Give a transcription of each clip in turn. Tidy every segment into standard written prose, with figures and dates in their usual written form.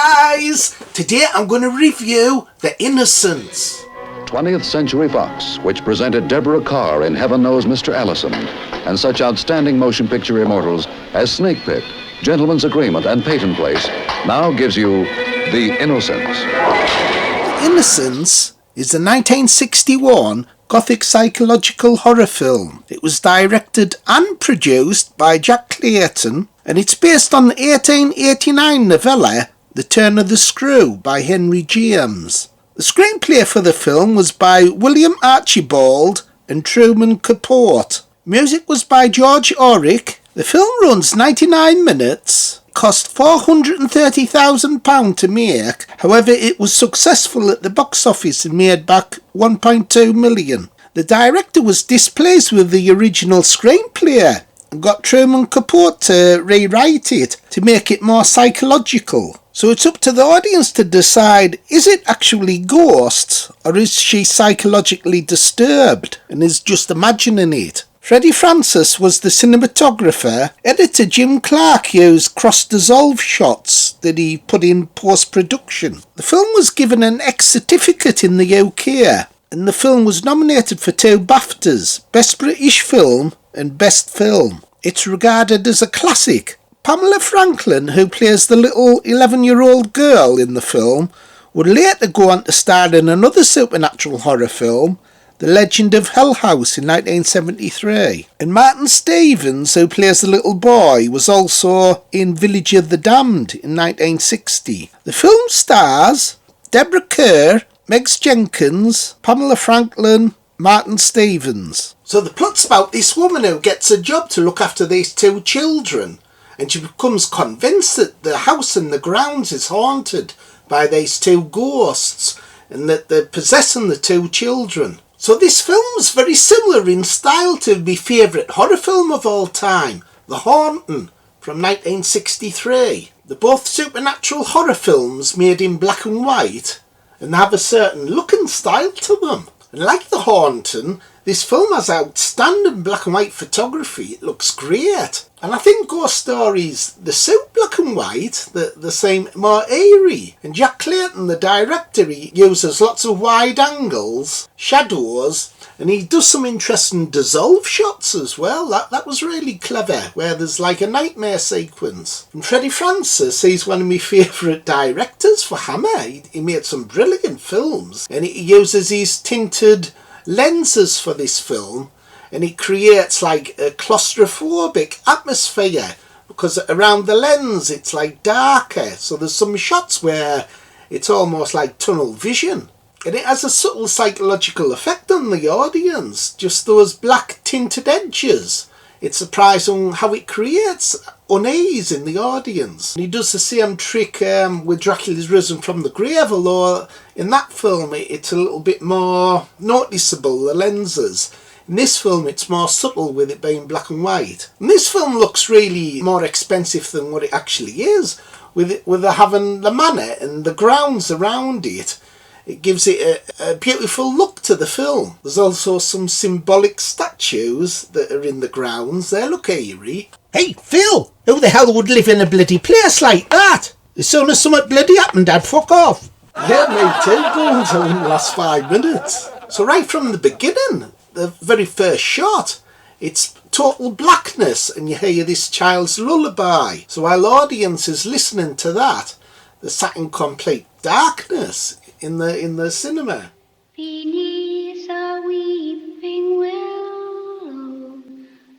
guys! Today I'm going to review The Innocents. 20th Century Fox, which presented Deborah Kerr in Heaven Knows Mr. Allison, and such outstanding motion picture immortals as Snake Pit, Gentleman's Agreement, and Peyton Place, now gives you The Innocents. The Innocents is a 1961 Gothic psychological horror film. It was directed and produced by Jack Clayton, and it's based on the 1889 novella The Turn of the Screw by Henry James. The screenplay for the film was by William Archibald and Truman Capote. Music was by George Auric. The film runs 99 minutes, cost £430,000 to make. However, it was successful at the box office and made back $1.2 million. The director was displeased with the original screenplay and got Truman Capote to rewrite it to make it more psychological. So it's up to the audience to decide, is it actually ghosts or is she psychologically disturbed and is just imagining it? Freddie Francis was the cinematographer. Editor Jim Clark used cross-dissolve shots that he put in post-production. The film was given an X certificate in the UK, and the film was nominated for 2 BAFTAs, Best British Film and Best Film. It's regarded as a classic. Pamela Franklin, who plays the little 11-year-old girl in the film, would later go on to star in another supernatural horror film, The Legend of Hell House, in 1973. And Martin Stevens, who plays the little boy, was also in Village of the Damned in 1960. The film stars Deborah Kerr, Megs Jenkins, Pamela Franklin, Martin Stevens. So the plot's about this woman who gets a job to look after these 2 children, and she becomes convinced that the house and the grounds is haunted by these 2 ghosts and that they're possessing the 2 children. So this film's very similar in style to my favourite horror film of all time, The Haunting, from 1963. They're both supernatural horror films made in black and white and have a certain look and style to them. And like The Haunting, this film has outstanding black and white photography. It looks great. And I think ghost stories, they suit black and white, they seem more eerie. And Jack Clayton, the director, he uses lots of wide angles, shadows, and he does some interesting dissolve shots as well. That was really clever, where there's like a nightmare sequence. And Freddie Francis, he's one of my favourite directors for Hammer. He made some brilliant films, and he uses these tinted lenses for this film, and it creates like a claustrophobic atmosphere because around the lens it's like darker, so there's some shots where it's almost like tunnel vision, and it has a subtle psychological effect on the audience, just those black tinted edges. It's surprising how it creates unease in the audience. And he does the same trick with Dracula's Risen from the Grave, although in that film it's a little bit more noticeable, the lenses. In this film it's more subtle with it being black and white. And this film looks really more expensive than what it actually is, with it having the manor and the grounds around it. It gives it a beautiful look to the film. There's also some symbolic statues that are in the grounds. They look eerie. Hey, Phil! Who the hell would live in a bloody place like that? As soon as something bloody happened, I'd fuck off. Yeah, me too. Go until in the last 5 minutes. So right from the beginning, the very first shot, it's total blackness and you hear this child's lullaby. So while the audience is listening to that, they're sat in complete darkness in the cinema. Beneath a weeping willow,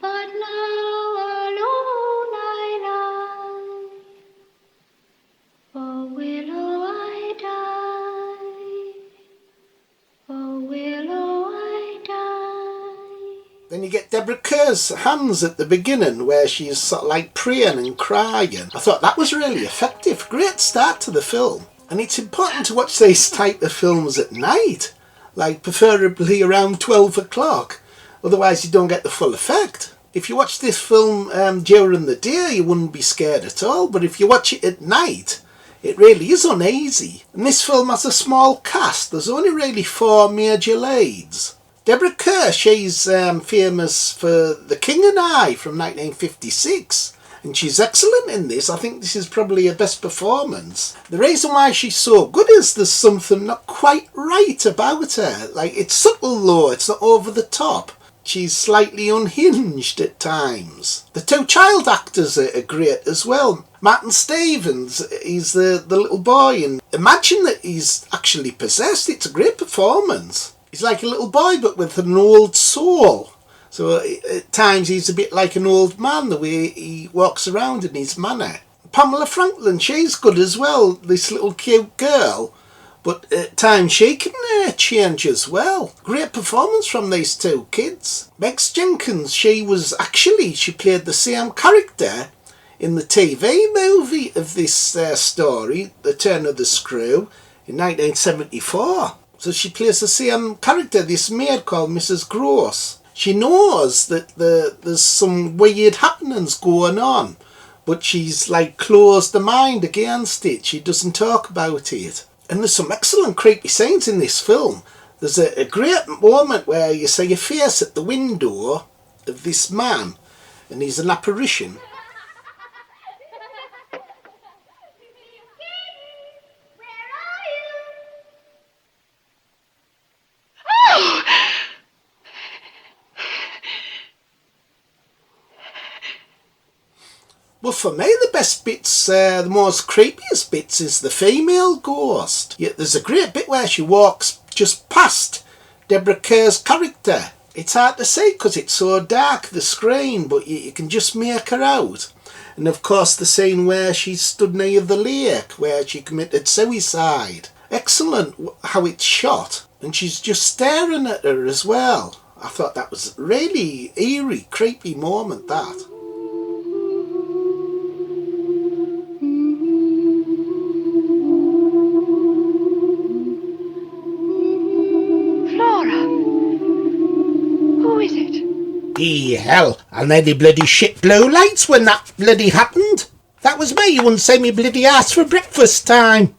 but now alone I lie. Oh willow I die, oh willow I die. Then you get Deborah Kerr's hands at the beginning where she's sort of like praying and crying. I thought that was really effective. Great start to the film. And it's important to watch these type of films at night, like preferably around 12 o'clock, otherwise you don't get the full effect. If you watch this film during the day, you wouldn't be scared at all, but if you watch it at night, it really is uneasy. And this film has a small cast. There's only really 4 major leads. Deborah Kerr, she's famous for The King and I from 1956, and she's excellent in this. I think this is probably her best performance. The reason why she's so good is there's something not quite right about her. Like, it's subtle though, it's not over the top. She's slightly unhinged at times. The two child actors are great as well. Martin Stevens, he's the little boy, and imagine that he's actually possessed. It's a great performance. He's like a little boy but with an old soul. So at times he's a bit like an old man, the way he walks around in his manner. Pamela Franklin, she's good as well, this little cute girl. But at times she can change as well. Great performance from these two kids. Megs Jenkins, she played the same character in the TV movie of this story, The Turn of the Screw, in 1974. So she plays the same character, this maid called Mrs. Gross. She knows that there's some weird happenings going on, but she's like closed the mind against it. She doesn't talk about it. And there's some excellent creepy scenes in this film. There's a great moment where you see a face at the window of this man, and he's an apparition. Well, for me, the best bits, the most creepiest bits, is the female ghost. Yeah, there's a great bit where she walks just past Deborah Kerr's character. It's hard to see because it's so dark, the screen, but you can just make her out. And of course, the scene where she stood near the lake, where she committed suicide. Excellent how it's shot. And she's just staring at her as well. I thought that was a really eerie, creepy moment, that. Hell, I'll nearly bloody shit blue lights when that bloody happened. That was me, you wouldn't say me bloody ass for breakfast time.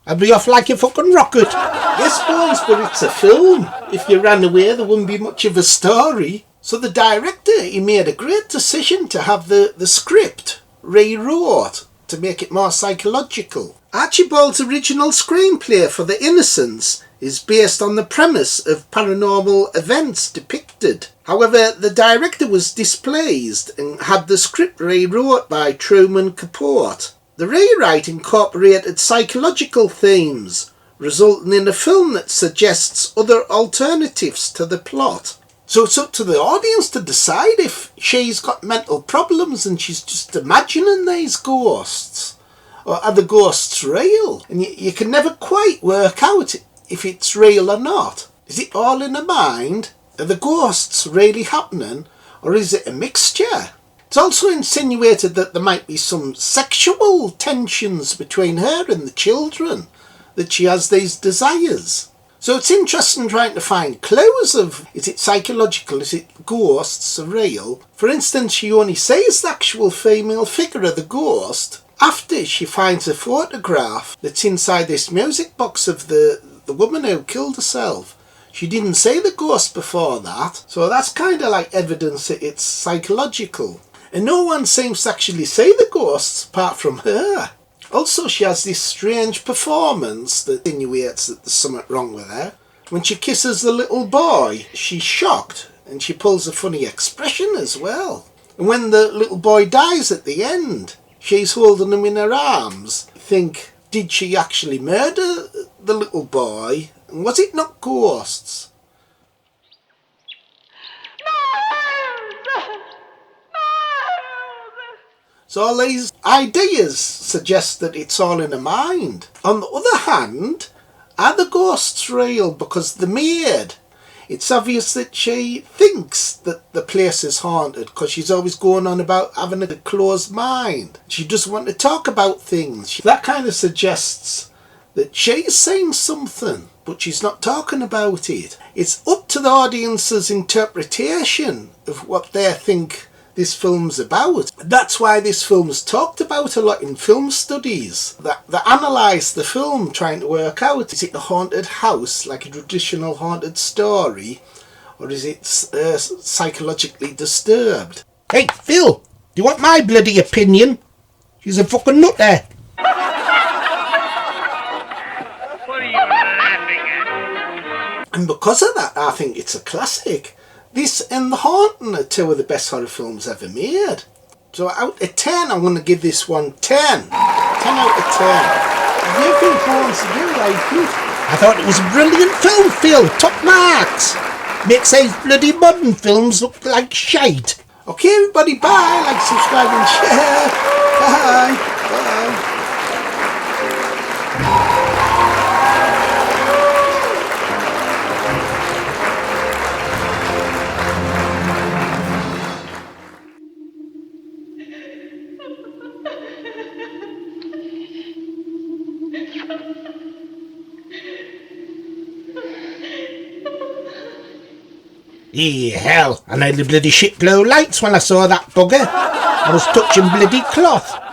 I'd be off like a fucking rocket. Yes, boys, but it's a film. If you ran away, there wouldn't be much of a story. So the director, he made a great decision to have the script rewrote to make it more psychological. Archibald's original screenplay for The Innocents is based on the premise of paranormal events depicted. However, the director was displeased and had the script rewrote by Truman Capote. The rewrite incorporated psychological themes, resulting in a film that suggests other alternatives to the plot. So it's up to the audience to decide if she's got mental problems and she's just imagining these ghosts, or are the ghosts real? And you can never quite work out if it's real or not. Is it all in her mind? Are the ghosts really happening, or is it a mixture? It's also insinuated that there might be some sexual tensions between her and the children, that she has these desires. So it's interesting trying to find clues of, is it psychological, is it ghosts are real? For instance, she only sees the actual female figure of the ghost after she finds a photograph that's inside this music box of the woman who killed herself. She didn't see the ghost before that, so that's kind of like evidence that it's psychological. And no one seems to actually see the ghosts apart from her. Also, she has this strange performance that insinuates that there's something wrong with her. When she kisses the little boy, she's shocked, and she pulls a funny expression as well. And when the little boy dies at the end, she's holding him in her arms. Think, did she actually murder the little boy? And was it not ghosts? So all these ideas suggest that it's all in her mind. On the other hand, are the ghosts real? Because the maid, it's obvious that she thinks that the place is haunted because she's always going on about having a closed mind. She doesn't want to talk about things. That kind of suggests that she's saying something, but she's not talking about it. It's up to the audience's interpretation of what they think this film's about. That's why this film's talked about a lot in film studies. They analyse the film trying to work out, is it a haunted house, like a traditional haunted story, or is it psychologically disturbed? Hey, Phil! Do you want my bloody opinion? She's a fucking nutter. What are you laughing at? And because of that, I think it's a classic. This and The Haunting are two of the best horror films ever made. So out of 10, I'm going to give this one 10. 10 out of 10. If you think Haunts do like it, I thought it was a brilliant film, Phil. Top marks. Makes these bloody modern films look like shite. Okay, everybody, bye. Like, subscribe and share. Bye. Bye. Hell, I know the bloody shit blow lights when I saw that bugger. I was touching bloody cloth.